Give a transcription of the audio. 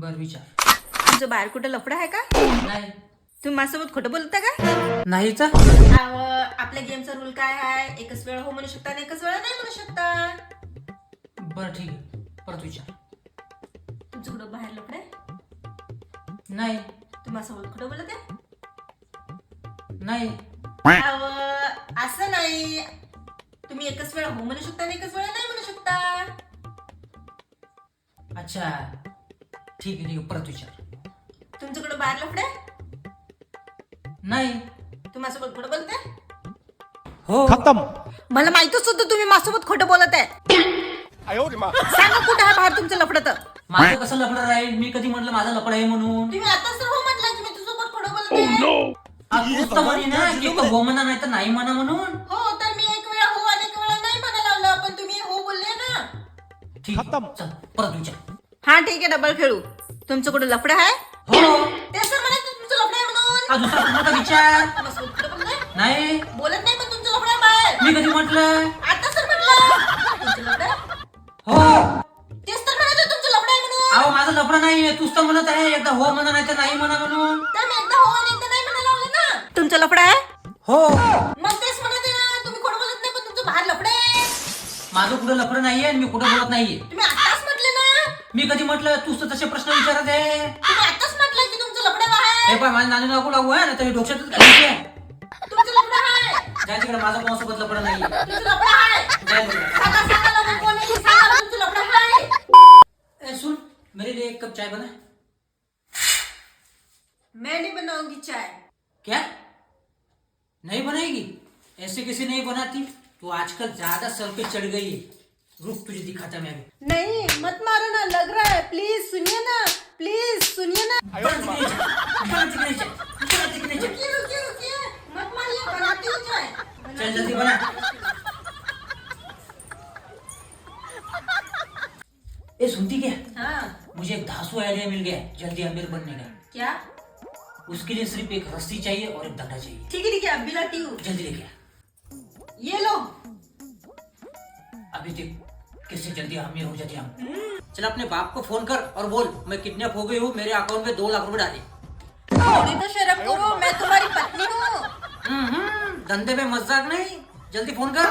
बर विचार. तुमचं बाहेर कुठं लफडं आहे का? नाही. तुम्ही माझ्यासोबत खोटं बोलता का? नाही तर आपल्या गेमचा रूल काय आहे? एकच वेळा हो म्हणू शकता आणि एकच वेळा नाही म्हणू शकता. बरं ठीक आहे, परत विचार. तुमचं कुठं बाहेर लफडं आहे? नाही. तुम्ही माझ्यासोबत खोटं बोलत आहे? नाही. असं नाही. तुम्ही एकच वेळा हो म्हणू शकता आणि एकच वेळा नाही म्हणू शकता. अच्छा ठीक आहे, परत विचार. तुमच्याकडं बाहेर लफडं आहे? नाही. तुम्ही माझ्यासोबत खोटं बोलताय? हो. खत्म. मला माहितच होतं तुम्ही माझ्यासोबत खोटं बोलत आहे. सांगा कुठं आहे बाहेर तुमचं लफडं तर. माझं कसं लफडं राहील? मी कधी म्हटलं माझं लफडं आहे म्हणून? तुम्ही आताच तर हो म्हटलं की मी तुझ्यासोबत खोटं बोलत आहे. तूच तर म्हणे ना की हो म्हणा नाही तर नाही म्हणा म्हणून. हो तर मी एक वेळा हो आणि एक वेळा नाही म्हणायला लावलं, पण तुम्ही हो बोलले ना. ठीक खतम. आहे, चल परत विचार. हा ठीक आहे, डबल खेळू. तुमचं कुठं लफडं आहे? हो. ते सर म्हणायचं तुमचं लफडं आहे म्हणून. हा दुसरा कुठला विचार? माझ्यासोबत खोटं बोलताय? नाही. बोलत नाही पण तुमचं लफडं आहे बाहेर. मी कधी म्हटलं? आता सर म्हटलं तुमचं लफडं आहे? हो. तेच तर म्हणायचं तुमचं लफडं आहे म्हणून. अहो माझं लफडं नाहीये, तूच तर म्हणत आहे एकदा हो म्हणा नाही तर नाही म्हणा म्हणून. तर मी एकदा हो आणि एकदा नाही म्हणायला लावलं ना. तुमचं लफडं आहे? हो. मग तेच म्हणत आहे ना, तुम्ही खोटं बोलत नाही पण तुमचं बाहेर लफडं आहे. माझं कुठं लफडं नाहीये आणि मी कुठं बोलत नाहीये. तुम्ही आताच म्हटले ना. मी कधी म्हटलं? तूच तर तसे प्रश्न विचारत आहे. तुम्ही आताच म्हटलं की तुमचं लफडं आहे. हे पाय माझ्या नाणी नको लागू आहे ना तर डोक्यातच घालायची आहे. तुमचं लफडं आहे. जाय तिकडे, माझं कोणासोबत लफडं नाहीये. तुमचं लफडं आहे. जाय तिकडे. सांगा लवकर कोण आहे? सांगा तुमचं लफडं आहे. ए सुन, मेरे लिए एक कप चाय बना. मैं नहीं बनाऊंगी चाय. क्या? नहीं बनाएगी? ऐसे कैसे नहीं बनाती? तू आजकल ज्यादा सर पे चढ़ गई है. रुक तुझे दिखाता मैं अभी. नहीं मत मारो ना, लग रहा है. प्लीज सुनिए ना, प्लीज सुनिए ना. रुकिए मत मारिए, बनाती हूँ चाय. चल जल्दी बना. ए सुनती क्या? हाँ मुझे एक धांसू आइडिया मिल गया है जल्दी अमीर बनने का. क्या? उसके लिए सिर्फ एक रस्सी चाहिए और एक डंडा चाहिए. ठीक है अभी लाती हूँ. जल्दी लेके आ. ये लो. अभी देख कैसे जल्दी अमीर हो जाते हम. चल अपने बाप को फोन कर और बोल मैं किडनैप हो गई हूँ, मेरे अकाउंट में 2 लाख रुपए डाले. थोड़ी तो शर्म करो, मैं तुम्हारी पत्नी हूँ. धंधे में मजाक नहीं, जल्दी फोन कर.